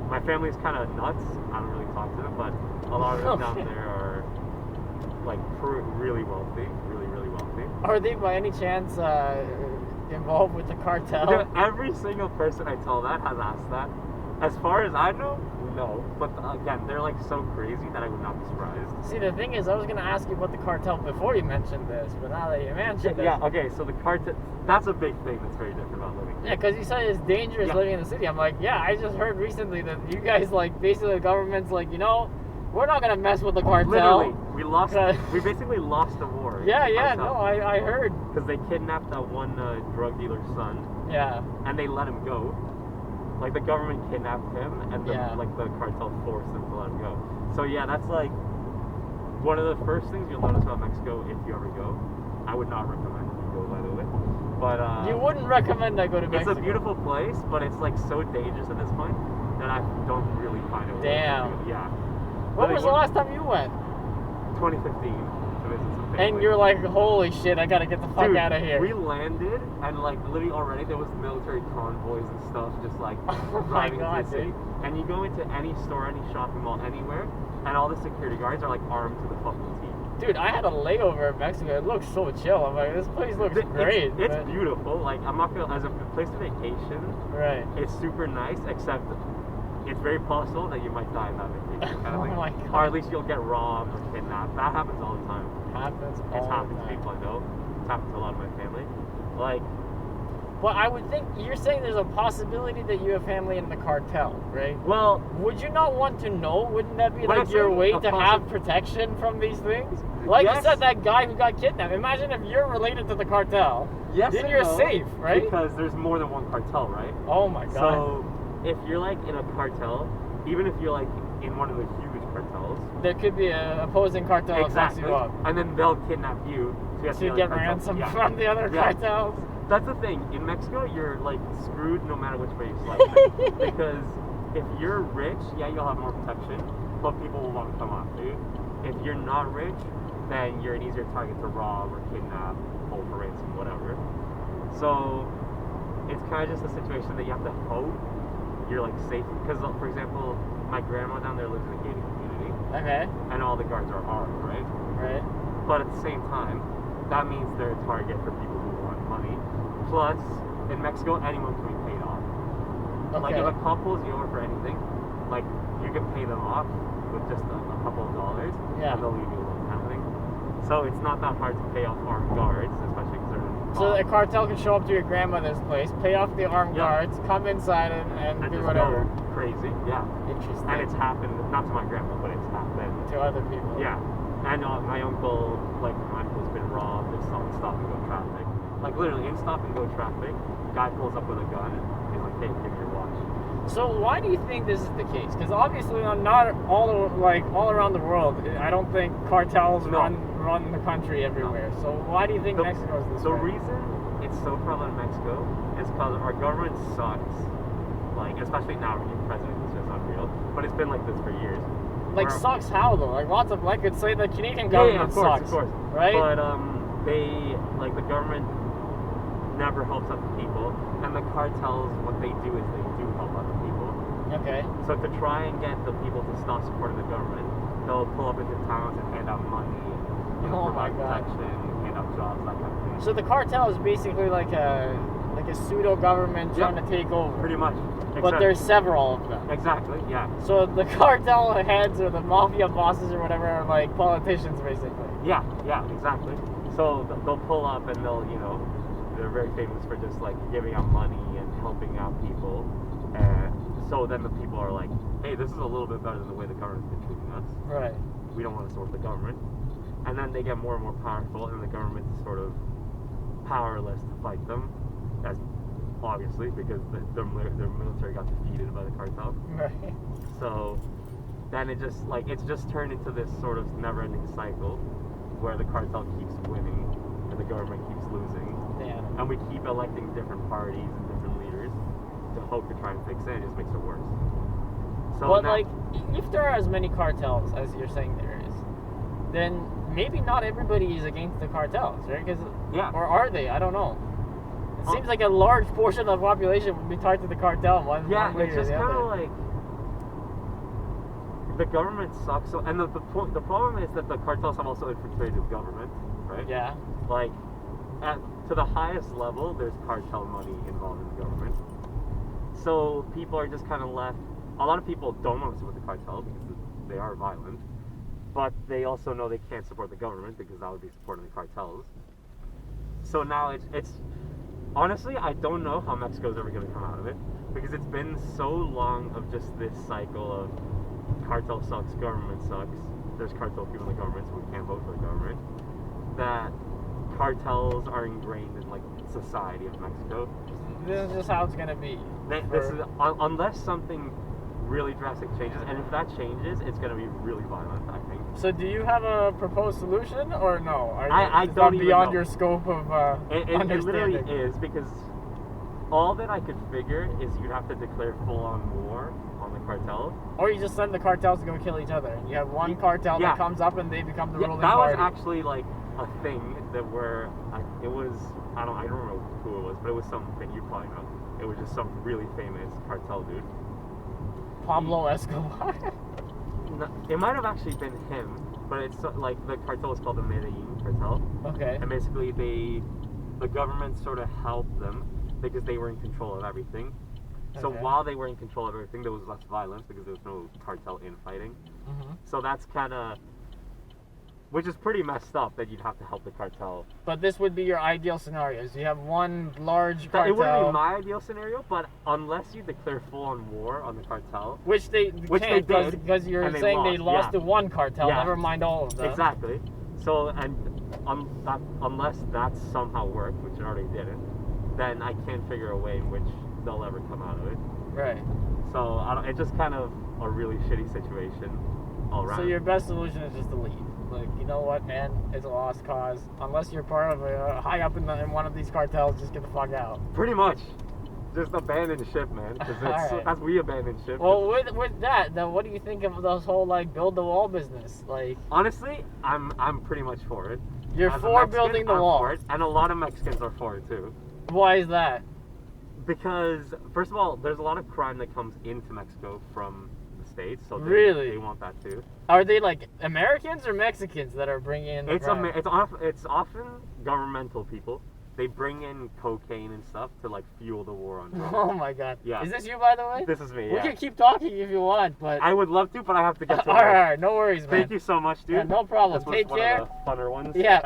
My family's kind of nuts. I don't really talk to them, but a lot of them down there are like really wealthy, really wealthy. Are they by any chance involved with the cartel? Dude, every single person I tell that has asked that. As far as I know, no. But again, they're like so crazy that I would not be surprised. See, the thing is, I was gonna ask you about the cartel before you mentioned this, but now that you mentioned it, yeah. Okay, so the cartel. That's a big thing that's very different about living here. yeah, because you said it's dangerous living in the city. I'm like, yeah, I just heard recently that you guys like basically the government's like, you know, we're not gonna mess with the cartel. Literally, we basically lost a war. Yeah, no, I heard. Because they kidnapped that one drug dealer's son. Yeah. And they let him go. Like the government kidnapped him, and like the cartel forced them to let him go. So yeah, that's like one of the first things you'll notice about Mexico if you ever go. I would not recommend you go, by the way. But you wouldn't recommend I go to Mexico? It's a beautiful place, but it's like so dangerous at this point that I don't really find it. Damn. Yeah. When was the last time you went? 2015 to visit some family. And you're like, holy shit, I gotta get the fuck out of here. We landed, and like literally already there was military convoys and stuff just like driving into the city. And you go into any store, any shopping mall, anywhere, and all the security guards are like armed to the fucking teeth. Dude, I had a layover in Mexico. It looks so chill. I'm like, this place looks great. It's beautiful. Like, I'm not gonna, as a place of vacation, right? It's super nice, except it's very possible that you might die in that vacation kind of thing. Oh my God. Or at least you'll get robbed or kidnapped. That happens all the time. It's happened to people I know. It's happened to a lot of my family. Like, but I would think you're saying there's a possibility that you have family in the cartel, right? Well, would you not want to know? Wouldn't that be like your way to have protection from these things? Like you said, that guy who got kidnapped. Imagine if you're related to the cartel. Yes, then you're safe, right? Because there's more than one cartel, right? Oh my God. So if you're like in a cartel, even if you're like in one of the huge cartels, there could be an opposing cartel that fucks you up. And then they'll kidnap you to get ransom from the other cartels. That's the thing. In Mexico, you're like screwed no matter which way you slice it. Because if you're rich, yeah, you'll have more protection, but people will want to come after you. If you're not rich, then you're an easier target to rob or kidnap, hold for ransom, whatever. So it's kind of just a situation that you have to hope you're like safe. Because, for example, my grandma down there lives in a gated community. Okay. And all the guards are armed, right? Right. But at the same time, that means they're a target for people who want money. Plus, in Mexico, anyone can be paid off. Okay. Like, if a cop pulls you over for anything, like, you can pay them off with just a couple of dollars, and they'll leave you alone, kind of thing. So it's not that hard to pay off armed guards, especially because they're in So a cartel can show up to your grandmother's place, pay off the armed guards, come inside and do whatever. Go crazy, yeah. Interesting. And it's happened, not to my grandma, but it's happened to other people. Yeah. And my uncle, like, my uncle's been robbed in stop and go traffic. Like, literally, in stop and go traffic, guy pulls up with a gun, he's like, hey, give me your watch. So why do you think this is the case? Because obviously, not all around the world, I don't think cartels run the country everywhere. So why do you think Mexico is this way? The reason it's so prevalent in Mexico is because our government sucks. Like, especially now, our new president is just unreal. But it's been like this for years. Like, sucks how, though? Like, lots of, I could say the Canadian government sucks. Of course. Right? But, the government never helps out the people. And the cartels, what they do is they do help out the people. Okay. So to try and get the people to stop supporting the government, they'll pull up into towns and hand out money, provide protection, hand out jobs, that kind of thing. So the cartel is basically like a pseudo-government trying to take over. Pretty much. But there's several of them. Exactly, yeah. So the cartel heads or the mafia bosses or whatever are like politicians, basically. Yeah, exactly. So they'll pull up and they're very famous for just like giving out money and helping out people. And so then the people are like, hey, this is a little bit better than the way the government's been treating us. Right. We don't want to support the government. And then they get more and more powerful, and the government's sort of powerless to fight them, as obviously because their military got defeated by the cartel. Right. So then it's just turned into this sort of never-ending cycle where the cartel keeps winning and the government keeps losing. Damn. And we keep electing different parties and different leaders to hope to try and fix it. It just makes it worse. So but if there are as many cartels as you're saying there is, then maybe not everybody is against the cartels, right? Or are they? I don't know. It seems like a large portion of the population would be tied to the cartel. It's just kind of like, the government sucks. So, and the problem is that the cartels have also infiltrated the government, right? Yeah. Like, to the highest level, there's cartel money involved in the government. So people are just kind of left. A lot of people don't want to support the cartel because they are violent, but they also know they can't support the government because that would be supporting the cartels. So now it's honestly, I don't know how Mexico's ever going to come out of it because it's been so long of just this cycle of cartel sucks, government sucks. There's cartel people in the government, so we can't vote for the government. That cartels are ingrained in like society of Mexico. This is just how it's gonna be. This is unless something really drastic changes, and if that changes, it's gonna be really violent, I think. So do you have a proposed solution or no? I is don't that even beyond know. your scope of It understanding? literally is, because all that I could figure is you'd have to declare full-on war on the cartel. Or you just send the cartels to go kill each other, and you have one cartel Yeah. that comes up and they become the ruling that party. was actually like a thing that where it was, I don't remember who it was, but it was something you probably know. It was just some really famous cartel dude. Pablo Escobar. No, it might have actually been him, but it's like the cartel is called the Medellin cartel. Okay. And basically the government sort of helped them because they were in control of everything. So Okay. while they were in control of everything, there was less violence because there was no cartel infighting. Mm-hmm. So that's kind of, which is pretty messed up that you'd have to help the cartel. But this would be your ideal scenario. So you have one large It cartel, wouldn't be my ideal scenario, but unless you declare full-on war on the cartel, which they can't did, because you're and they saying they lost, lost to one cartel. Yeah. Never mind all of them. exactly. So unless that somehow worked, which it already didn't, then I can't figure a way in which they'll ever come out of it. Right. So it's just kind of a really shitty situation all around. So your best solution is just to leave. Like, you know what, man? It's a lost cause. Unless you're part of a high up in one of these cartels, just get the fuck out. Pretty much. Just abandon ship, man. Because Alright. that's we abandon ship. Well, with that, then what do you think of this whole like build the wall business? Like, honestly, I'm pretty much for it. you're As a for Mexican, building the I'm wall. for it, and a lot of Mexicans are for it too. Why is that? Because first of all, there's a lot of crime that comes into Mexico from the States, so Really? they want that too. Are they like Americans or Mexicans that are bringing in the crime? It's often governmental people. They bring in cocaine and stuff to like fuel the war on drugs. Oh my god. Yeah. Is this you, by the way? This is me. We Yeah. can keep talking if you want, but I would love to, but I have to get to all work. right, no worries, man. Thank you so much, dude. Yeah, no problem. This was Take one care. of the funner ones. Yeah.